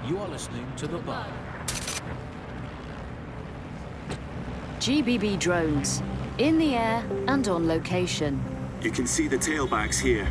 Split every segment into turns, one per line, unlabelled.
You are listening to The Bar.
GBB drones, in the air and on location.
You can see the tailbacks here.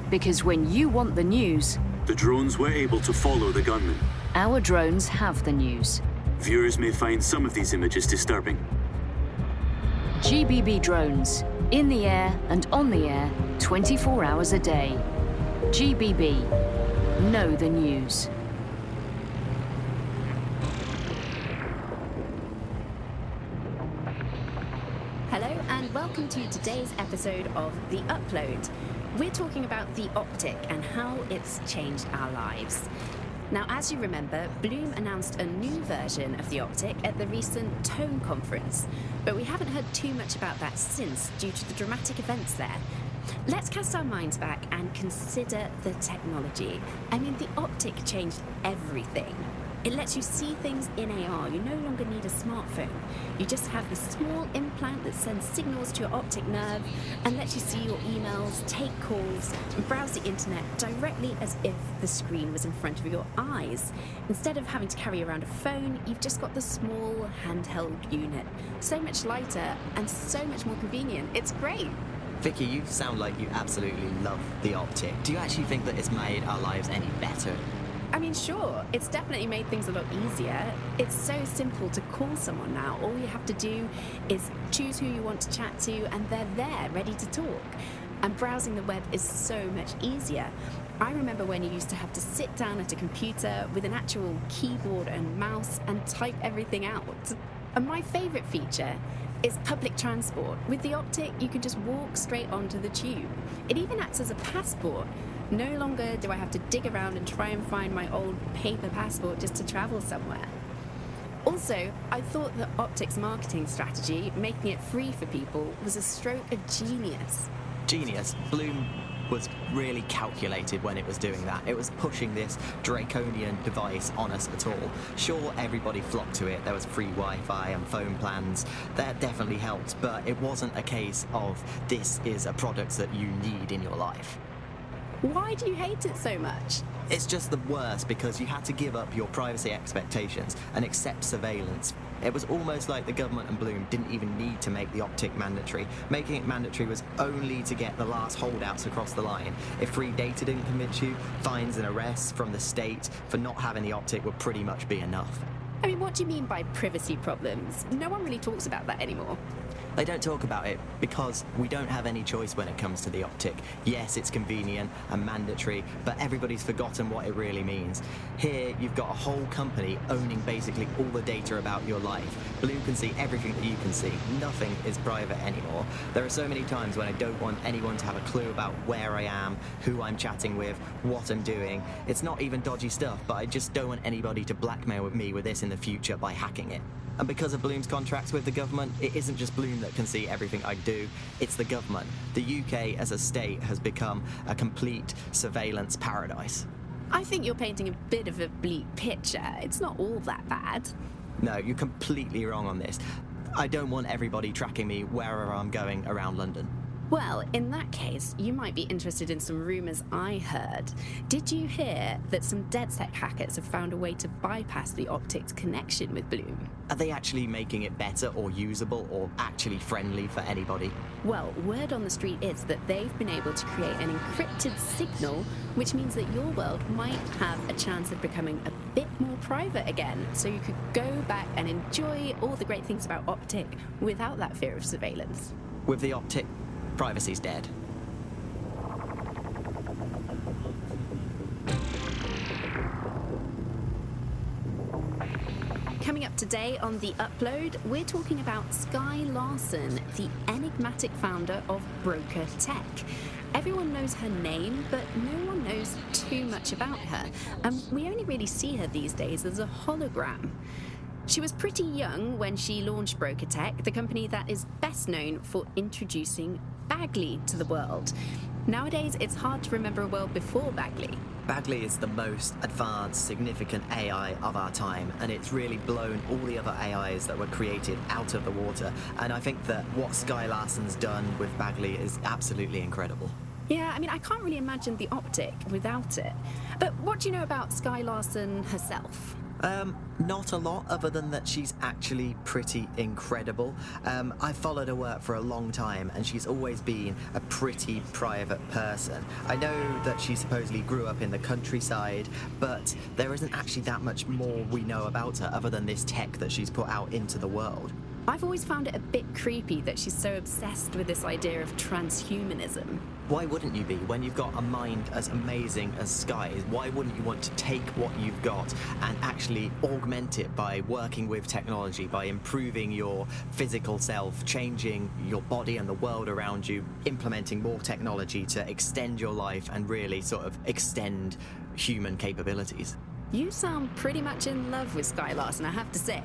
Because when you want the news,
The drones were able to follow the gunman.
our drones have the news.
Viewers may find some of these images disturbing.
GBB drones, in the air and on the air, 24 hours a day. GBB, know the news.
Hello and welcome to today's episode of The Upload. We're talking about the Optic and how it's changed our lives. Now, as you remember, Bloom announced a new version of the Optic at the recent Tone conference, but we haven't heard too much about that since due to the dramatic events there. Let's cast our minds back and consider the technology. I mean, the Optic changed everything. It lets you see things in AR. You no longer need a smartphone. You just have this small implant that sends signals to your optic nerve and lets you see your emails, take calls, and browse the internet directly as if the screen was in front of your eyes. Instead of having to carry around a phone, you've just got the small handheld unit. So much lighter and so much more convenient. It's great.
Vicky, you sound like you absolutely love the Optic. Do you actually think that it's made our lives any better?
I mean, sure, it's definitely made things a lot easier. It's so simple to call someone now. All you have to do is choose who you want to chat to, and they're there, ready to talk. And browsing the web is so much easier. I remember when you used to have to sit down at a computer with an actual keyboard and mouse and type everything out. And my favourite feature is public transport. With the Optic, you can just walk straight onto the tube. It even acts as a passport. No longer do I have to dig around and try and find my old paper passport just to travel somewhere. Also, I thought that Optic's marketing strategy, making it free for people, was a stroke of genius.
Genius. Bloom was really calculated when it was doing that. It was pushing this draconian device on us at all. Sure, everybody flocked to it. There was free Wi-Fi and phone plans. That definitely helped, but it wasn't a case of this is a product that you need in your life.
Why do you hate it so much?
It's just the worst because you had to give up your privacy expectations and accept surveillance. It was almost like the government and Bloom didn't even need to make the Optic mandatory. Making it mandatory was only to get the last holdouts across the line. If free data didn't convince you, fines and arrests from the state for not having the Optic would pretty much be enough.
I mean, what do you mean by privacy problems? No one really talks about that anymore.
They don't talk about it because we don't have any choice when it comes to the Optic. Yes, it's convenient and mandatory, but everybody's forgotten what it really means. Here, you've got a whole company owning basically all the data about your life. Bloom can see everything that you can see. Nothing is private anymore. There are so many times when I don't want anyone to have a clue about where I am, who I'm chatting with, what I'm doing. It's not even dodgy stuff, but I just don't want anybody to blackmail me with this in the future by hacking it. And because of Bloom's contracts with the government, it isn't just Bloom that can see everything I do, it's the government. The UK as a state has become a complete surveillance paradise.
I think you're painting a bit of a bleak picture. It's not all that bad.
No, you're completely wrong on this. I don't want everybody tracking me wherever I'm going around London.
Well, in that case, you might be interested in some rumours I heard. Did you hear that some DedSec hackers have found a way to bypass the Optic's connection with Bloom?
Are they actually making it better or usable or actually friendly for anybody?
Well, word on the street is that they've been able to create an encrypted signal, which means that your world might have a chance of becoming a bit more private again, so you could go back and enjoy all the great things about Optic without that fear of surveillance.
With the Optic, privacy's dead.
Coming up today on The Upload, we're talking about Sky Larson, the enigmatic founder of Broker Tech. Everyone knows her name, but no one knows too much about her, and we only really see her these days as a hologram. She was pretty young when she launched Broker Tech, the company that is best known for introducing Bagley to the world. Nowadays, it's hard to remember a world before Bagley.
Bagley is the most advanced, significant AI of our time, and it's really blown all the other AIs that were created out of the water. And I think that what Sky Larson's done with Bagley is absolutely incredible.
Yeah, I mean, I can't really imagine the Optic without it. But what do you know about Skye Larson herself?
Not a lot, other than that she's actually pretty incredible. I've followed her work for a long time, and she's always been a pretty private person. I know that she supposedly grew up in the countryside, but there isn't actually that much more we know about her other than this tech that she's put out into the world.
I've always found it a bit creepy that she's so obsessed with this idea of transhumanism.
Why wouldn't you be? When you've got a mind as amazing as Skye's, why wouldn't you want to take what you've got and actually augment it by working with technology, by improving your physical self, changing your body and the world around you, implementing more technology to extend your life and really sort of extend human capabilities?
You sound pretty much in love with Skye Larson, I have to say.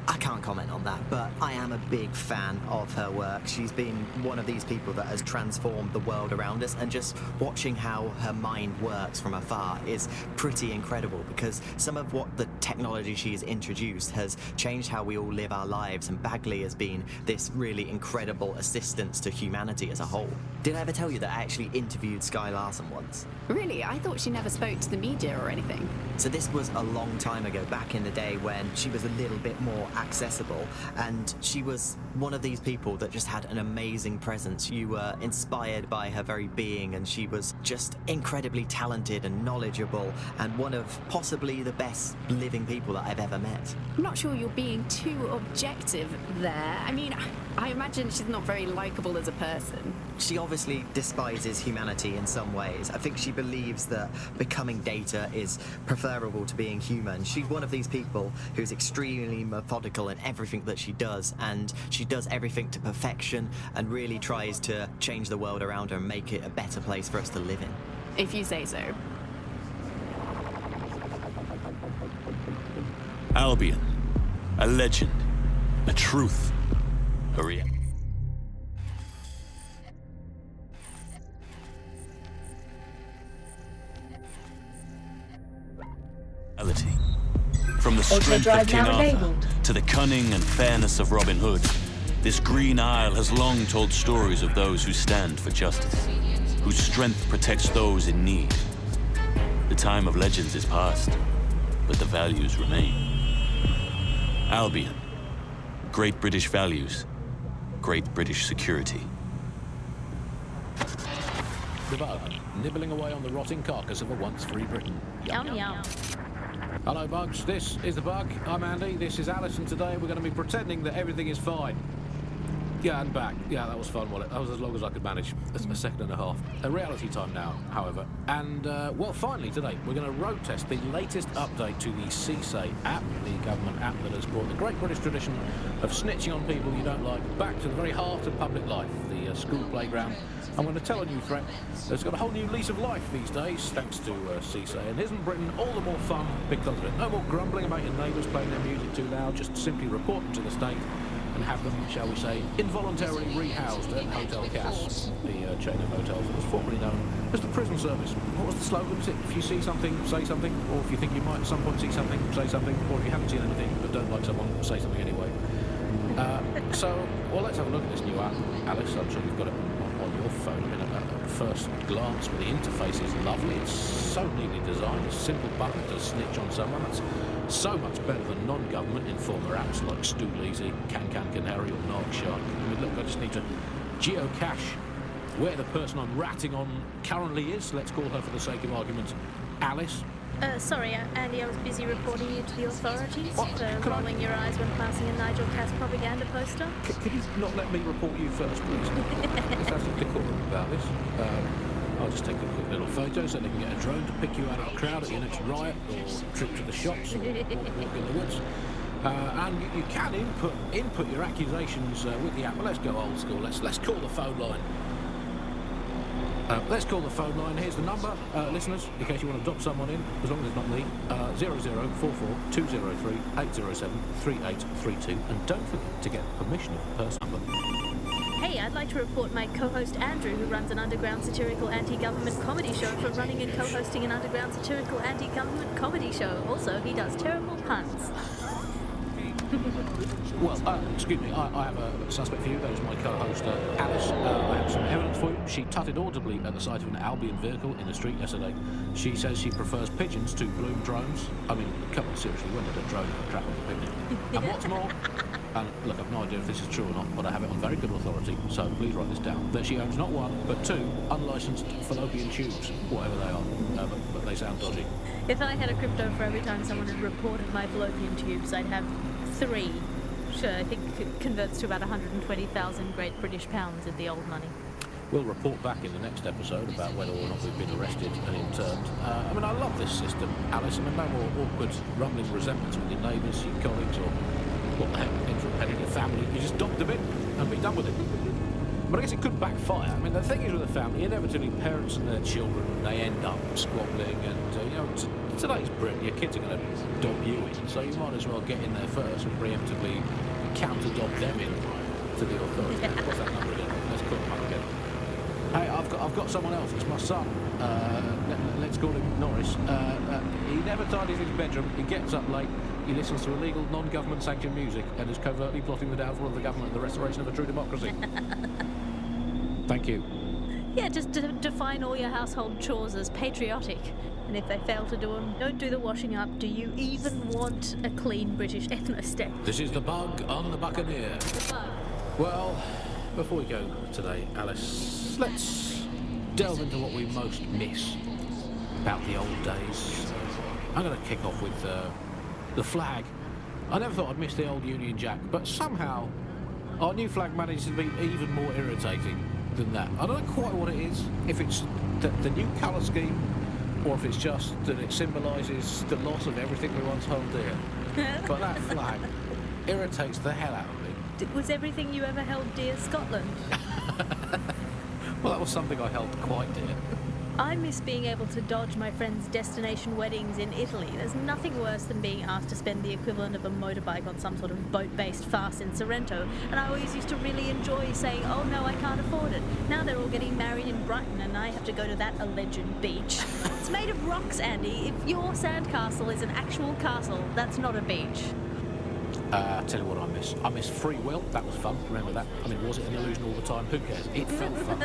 I can't comment on that, but I am a big fan of her work. She's been one of these people that has transformed the world around us, and just watching how her mind works from afar is pretty incredible, because some of what the technology she's introduced has changed how we all live our lives, and Bagley has been this really incredible assistance to humanity as a whole. Did I ever tell you that I actually interviewed Skye Larson once?
Really? I thought she never spoke to the media or anything.
So this was a long time ago, back in the day when she was a little bit more accessible, and she was one of these people that just had an amazing presence. You were inspired by her very being, and she was just incredibly talented and knowledgeable, and one of possibly the best living people that I've ever met.
I'm not sure you're being too objective there. I mean, I imagine she's not very likable as a person.
She obviously despises humanity in some ways. I think she believes that becoming data is preferable to being human. She's one of these people who's extremely methodical in everything that she does, and she does everything to perfection and really tries to change the world around her and make it a better place for us to live in.
If you say so.
Albion. A legend. A truth. A reality. From the strength of King Arthur to the cunning and fairness of Robin Hood, this Green Isle has long told stories of those who stand for justice, whose strength protects those in need. The time of legends is past, but the values remain. Albion. Great British values. Great British security.
The Bug, nibbling away on the rotting carcass of a once free Britain.
Yum yum.
Hello, Bugs. This is The Bug. I'm Andy. This is Alice, and today we're going to be pretending that everything is fine. Yeah, and back. Yeah, that was fun, wasn't it? That was as long as I could manage. A second and a half. A reality time now, however. And, well, finally today, we're going to road test the latest update to the CSAY app, the government app that has brought the great British tradition of snitching on people you don't like back to the very heart of public life, the school playground. I'm going to tell a new threat that's got a whole new lease of life these days, thanks to CSAY. And isn't Britain all the more fun because of it? No more grumbling about your neighbours playing their music too loud, just simply report them to the state and have them, shall we say, involuntarily rehoused at Hotel Cass, the chain of hotels that was formerly known as the prison service. What was the slogan? Was it, if you see something, say something, or if you think you might at some point see something, say something, or if you haven't seen anything but don't like someone, say something anyway. Well, let's have a look at this new app. Alice, I'm sure you've got it on your phone. I mean, at first glance, but the interface is lovely. It's so neatly designed. A simple button to snitch on someone. That's so much better than non-government informer apps like Stool-Easy, Canary, or Narkshark. I mean, look, I just need to geocache where the person I'm ratting on currently is. Let's call her, for the sake of argument, Alice.
Sorry, Andy, I was busy reporting you to the authorities
What?
for rolling your eyes when passing a Nigel Cass propaganda poster.
Could you not let me report you first, please? If that's a decorum about this. I'll just take a quick little photo so they can get a drone to pick you out of the crowd at your next riot or trip to the shops or walk in the woods. And you can input your accusations with the app. Well, let's go old school. Let's call the phone line. Let's call the phone line. Here's the number, listeners, in case you want to dock someone in, as long as it's not me. 0044 203 807 3832. And don't forget to get permission of the person number.
Hey, I'd like to report my co-host Andrew, who runs an underground satirical anti-government comedy show, for running and co-hosting an underground satirical anti-government comedy show. Also, he does terrible puns.
Well, excuse me, I have a suspect for you. That is my co-host, Alice. I have some evidence for you. She tutted audibly at the sight of an Albion vehicle in the street yesterday. She says she prefers pigeons to Bloom drones. I mean, come on, seriously, when did a drone trap on a picnic? And what's more, and look, I've no idea if this is true or not, but I have it on very good authority, so please write this down, that she owns not one, but 2 unlicensed fallopian tubes, whatever they are, but they sound dodgy.
If I had a crypto for every time someone had reported my fallopian tubes, I'd have 3. Sure, I think it converts to about 120,000 Great British pounds in the old money.
We'll report back in the next episode about whether or not we've been arrested and interned. I mean, I love this system, Alice. I mean, no more awkward, rumbling resentments with your neighbours, your colleagues, or what the heck, in your family. You just dock them in and be done with it. But I guess it could backfire. I mean, the thing is with a family, inevitably parents and their children, they end up squabbling, and, today's Britain, your kids are going to dob you in, so you might as well get in there first and preemptively counter-dob them in to the authorities. What's that number again? Let's call them up again. Hey, I've got someone else. It's my son. Let's call him Norris. He never tidies his bedroom. He gets up late. He listens to illegal, non-government sanctioned music and is covertly plotting the downfall of the government and the restoration of a true democracy. Thank you.
Yeah, just define all your household chores as patriotic. And if they fail to do them, don't do the washing up. Do you even want a clean British ethno-state?
This is the Bug on the Buccaneer.
The Bug.
Well, before we go today, Alice, let's delve into what we most miss about the old days. I'm going to kick off with the flag. I never thought I'd miss the old Union Jack, but somehow our new flag manages to be even more irritating than that. I don't know quite what it is, if it's the new colour scheme, or if it's just that it symbolises the loss of everything we once held dear. But that flag irritates the hell out of me.
Was everything you ever held dear Scotland?
Well, that was something I held quite dear.
I miss being able to dodge my friends' destination weddings in Italy. There's nothing worse than being asked to spend the equivalent of a motorbike on some sort of boat-based farce in Sorrento, and I always used to really enjoy saying, oh no, I can't afford it. Now they're all getting married in Brighton and I have to go to that alleged beach. It's made of rocks, Andy. If your sandcastle is an actual castle, that's not a beach.
I'll tell you what I miss. I miss free will. That was fun. Remember that? I mean, was it an illusion all the time? Who cares? It felt fun.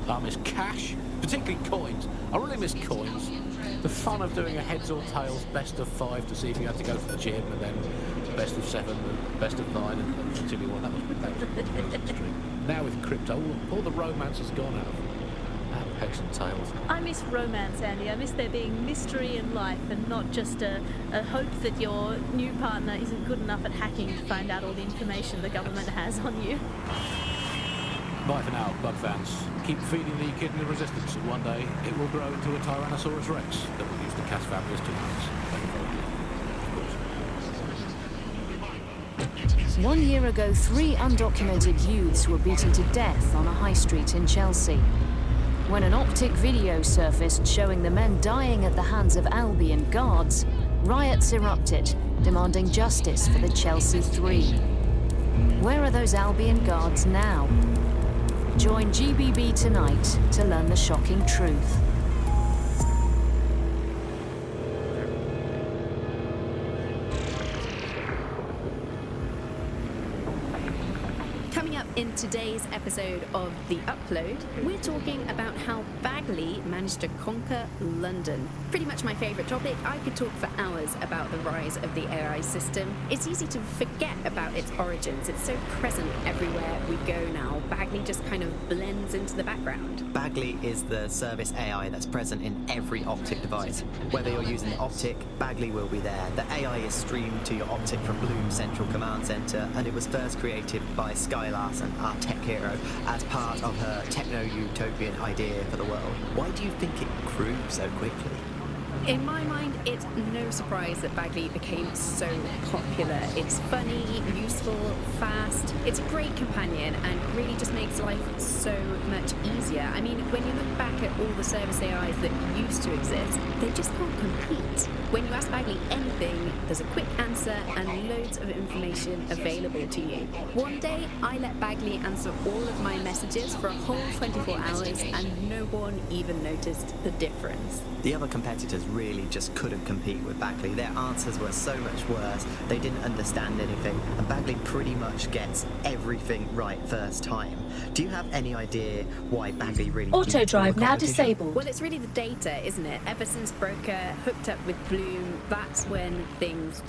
I miss cash, particularly coins. I really miss coins. The fun of doing a heads or tails best of 5 to see if you had to go for the gym, and then best of 7, and best of 9, and until you won. That was extreme. Now with crypto, all the romance has gone out of heads and tails.
I miss romance, Andy. I miss there being mystery in life and not just a hope that your new partner isn't good enough at hacking to find out all the information the government has on you.
Bye for now, Bug fans. Keep feeding the echidna resistance, and one day it will grow into a Tyrannosaurus Rex that will use the cat family as tools. Thank you very much.
1 year ago, 3 undocumented youths were beaten to death on a high street in Chelsea. When an optic video surfaced showing the men dying at the hands of Albion guards, riots erupted, demanding justice for the Chelsea 3. Where are those Albion guards now? Join GBB tonight to learn the shocking truth.
Coming up in today's episode of The Upload, we're talking about how Bagley managed to conquer London. Pretty much my favourite topic. I could talk for hours about the rise of the AI system. It's easy to forget about its origins. It's so present everywhere we go now. Bagley just kind of blends into the background.
Bagley is the service AI that's present in every Optic device. Whether you're using the Optic, Bagley will be there. The AI is streamed to your Optic from Bloom Central Command Center, and it was first created by Sky Larson, our tech hero, as part of her techno-utopian idea for the world. Why do you think it grew so quickly?
In my mind, it's no surprise that Bagley became so popular. It's funny, useful, fast. It's a great companion and really just makes life so much easier. I mean, when you look back at all the service AIs that used to exist, they just can't compete. When you ask Bagley anything, there's a quick answer and loads of information available to you. One day, I let Bagley answer all of my messages for a whole 24 hours and no one even noticed the difference.
The other competitors really just couldn't compete with Bagley. Their answers were so much worse. They didn't understand anything, and Bagley pretty much gets everything right first time. Do you have any idea why Bagley really
Auto
beat all
drive
the
now
competition?
disabled.
Well, it's really the data, isn't it? Ever since Broker hooked up with Bloom, that's when things